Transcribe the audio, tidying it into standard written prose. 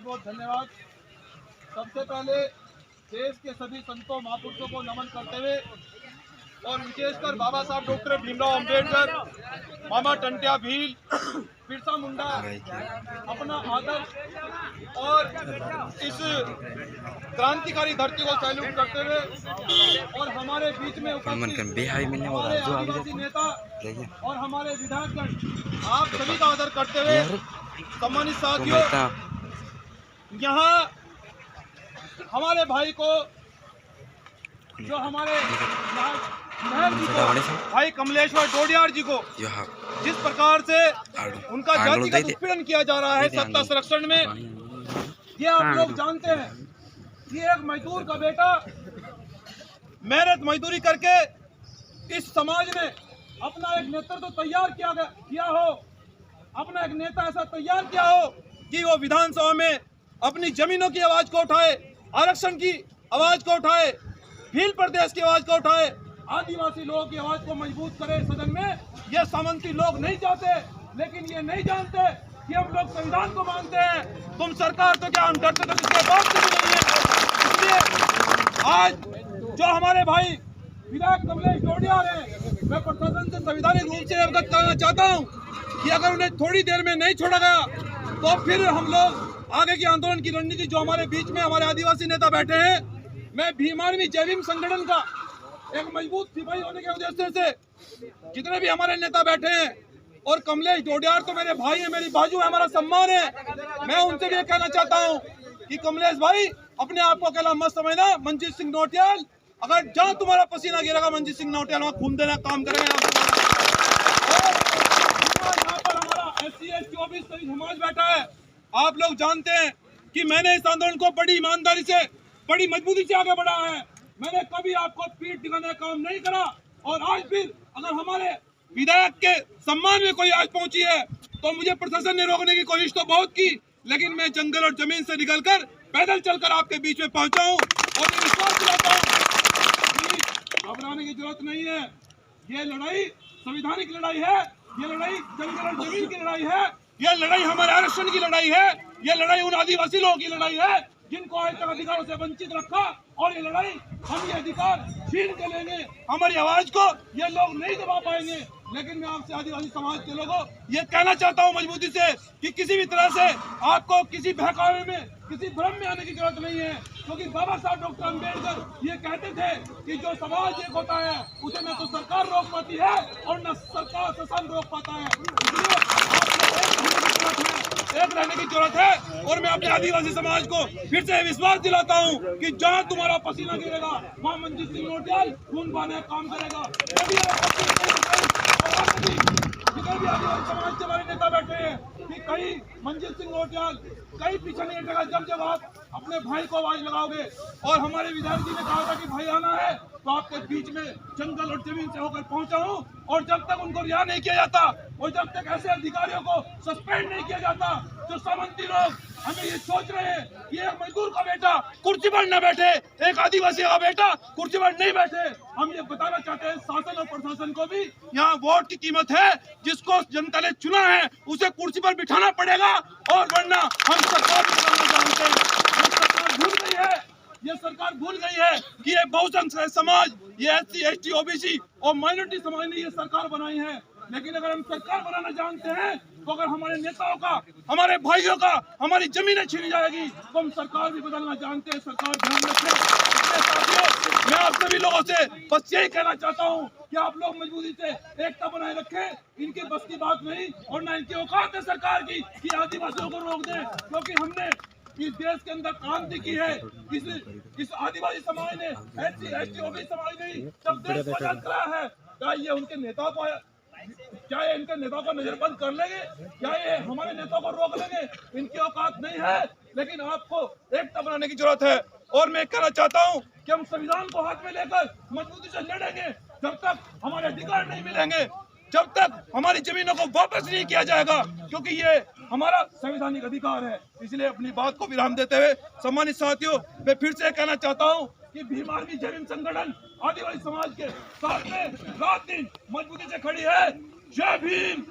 बहुत धन्यवाद। सबसे पहले देश के सभी संतों महापुरुषों को नमन करते हुए और विशेषकर बाबा साहब डॉक्टर भीमराव अंबेडकर, मामा टंट्या भील, बिरसा मुंडा अपना आदर्श और इस क्रांतिकारी धरती को सैल्यूट करते हुए और हमारे बीच में उपस्थित हमारे आदिवासी नेता और हमारे विधायकगण आप सभी का आदर करते हुए सम्मानित साथियों, यहाँ हमारे भाई को जो हमारे जी को भाई कमलेश्वर डोडियार जी को जिस प्रकार से उनका जातिगत उत्पीड़न किया जा रहा है सत्ता संरक्षण में, ये आप लोग जानते हैं कि एक मजदूर का बेटा मेहनत मजदूरी करके इस समाज में अपना एक नेतृत्व तैयार किया हो, अपना एक नेता ऐसा तैयार किया हो कि वो विधानसभा में अपनी जमीनों की आवाज को उठाए, आरक्षण की आवाज को उठाए, भील प्रदेश की आवाज को उठाए, आदिवासी लोगों की आवाज को मजबूत करे सदन में। ये सामंती लोग नहीं चाहते, लेकिन ये नहीं जानते कि हम लोग संविधान को मानते हैं। तुम सरकार तो क्या, हम डरते तो किसके बात से भी नहीं है। इसलिए आज जो हमारे भाई विधायक कमलेश डोडियार हैं, मैं प्रशासन से संवैधानिक रूप से अवगत कराना चाहता हूँ कि अगर उन्हें थोड़ी देर में नहीं छोड़ा गया तो फिर हम लोग आगे की आंदोलन की रणनीति, जो हमारे बीच में हमारे आदिवासी नेता बैठे हैं, मैं भीम आर्मी जय भीम संगठन का एक मजबूत सिपाही होने के उद्देश्य से जितने भी हमारे नेता बैठे हैं, और कमलेश डोडियार तो मेरे भाई है, मेरी बाजू है, हमारा सम्मान है, मैं उनसे भी कहना चाहता हूँ कि कमलेश भाई अपने आप को अकेला मत समझना। मंजीत सिंह नौटियाल, अगर जहाँ तुम्हारा पसीना गिरेगा मंजीत सिंह नौटियाल वहाँ खून देना काम करेगा। यहाँ पर हमारा SC ST OBC सभी समाज बैठा है। आप लोग जानते हैं कि मैंने इस आंदोलन को बड़ी ईमानदारी से, बड़ी मजबूती से आगे बढ़ाया है। मैंने कभी आपको पीठ दिखाने का काम नहीं करा, और आज फिर अगर हमारे विधायक के सम्मान में कोई आज पहुंची है तो मुझे प्रशासन ने रोकने की कोशिश तो बहुत की, लेकिन मैं जंगल और जमीन से निकलकर पैदल चलकर आपके बीच में पहुंचा हूं और ये विश्वास दिलाता हूं कि घबराने की जरूरत नहीं है। ये लड़ाई संवैधानिक लड़ाई है, ये लड़ाई जंगल और जमीन की लड़ाई है, ये लड़ाई हमारे आरक्षण की लड़ाई है, ये लड़ाई उन आदिवासी लोगों की लड़ाई है जिनको आज तक अधिकारों से वंचित रखा, और ये लड़ाई हम ये अधिकार छीन के लेंगे। हमारी आवाज को ये लोग नहीं दबा पाएंगे। लेकिन मैं आपसे आदिवासी समाज के लोगों ये कहना चाहता हूँ मजबूती से कि किसी भी तरह से आपको किसी बहकावे में, किसी भ्रम में आने की जरूरत नहीं है, क्योंकि बाबा साहब डॉक्टर अम्बेडकर ये कहते थे कि जो समाज एक होता है उसे न तो सरकार रोक पाती है और न सरकार शासन रोक पाता है। इसलिए एक रहने की जरूरत है, और मैं अपने आदिवासी समाज को फिर से विश्वास दिलाता हूँ कि जहाँ तुम्हारा पसीना गिरेगा वहाँ मंजीत सिंह नौटियाल खून बहाने काम करेगा। जितने भी आदिवासी समाज के हमारे नेता बैठे हैं कि कहीं मंजीत सिंह नौटियाल कहीं पीछे नहीं हटेगा। जब आप अपने भाई को आवाज लगाओगे, और हमारे विधायक जी ने कहा था कि भाई आना है, तो आपके बीच में जंगल और जमीन से होकर पहुंचा हूं, और जब तक उनको रिहा नहीं किया जाता और जब तक ऐसे अधिकारियों को सस्पेंड नहीं किया जाता, जो सामंती लोग हमें ये सोच रहे हैं कि एक मजदूर का बेटा कुर्सी पर न बैठे, एक आदिवासी का बेटा कुर्सी पर नहीं बैठे, हम ये बताना चाहते हैं शासन और प्रशासन को भी, यहाँ वोट की कीमत है। जिसको जनता ने चुना है उसे कुर्सी पर बिठाना पड़ेगा, और वरना हम सरकार जानते हैं। सरकार भूल गई है, ये सरकार भूल गई है कि ये बहुजन समाज, ये SC ST OBC और माइनॉरिटी समाज ने ये सरकार बनाई है। लेकिन अगर हम सरकार बनाना जानते हैं तो अगर हमारे नेताओं का, हमारे भाइयों का, हमारी जमीनें छीनी जाएगी तो हम सरकार भी बदलना जानते हैं। सरकार ध्यान रखें। मैं आप सभी लोगों से बस यही कहना चाहता हूँ कि आप लोग मजबूती से एकता बनाए रखें। इनकी बस की बात नहीं और न इनकी औकात है सरकार की कि आदिवासियों को रोक दें, क्योंकि हमने इस देश के अंदर क्रांति की है। इस आदिवासी समाज ने, SC ST OBC समाज ने जब देश को आजाद कराया है, क्या ये उनके नेताओं को, क्या ये इनके नेताओं को नजरबंद कर लेंगे? क्या ये हमारे नेताओं को रोक लेंगे? इनकी औकात नहीं है। लेकिन आपको एकता बनाने की जरूरत है, और मैं कहना चाहता हूँ कि हम संविधान को हाथ में लेकर मजबूती से लड़ेंगे। जब तक हमारे अधिकार नहीं मिलेंगे, जब तक हमारी जमीनों को वापस नहीं किया जाएगा, क्योंकि ये हमारा संवैधानिक अधिकार है। इसलिए अपनी बात को विराम देते हुए सम्मानित साथियों, मैं फिर से कहना चाहता हूँ कि भीम आर्मी जय भीम संगठन आदिवासी समाज के साथ में रात दिन मजबूती से खड़ी है। जय भीम।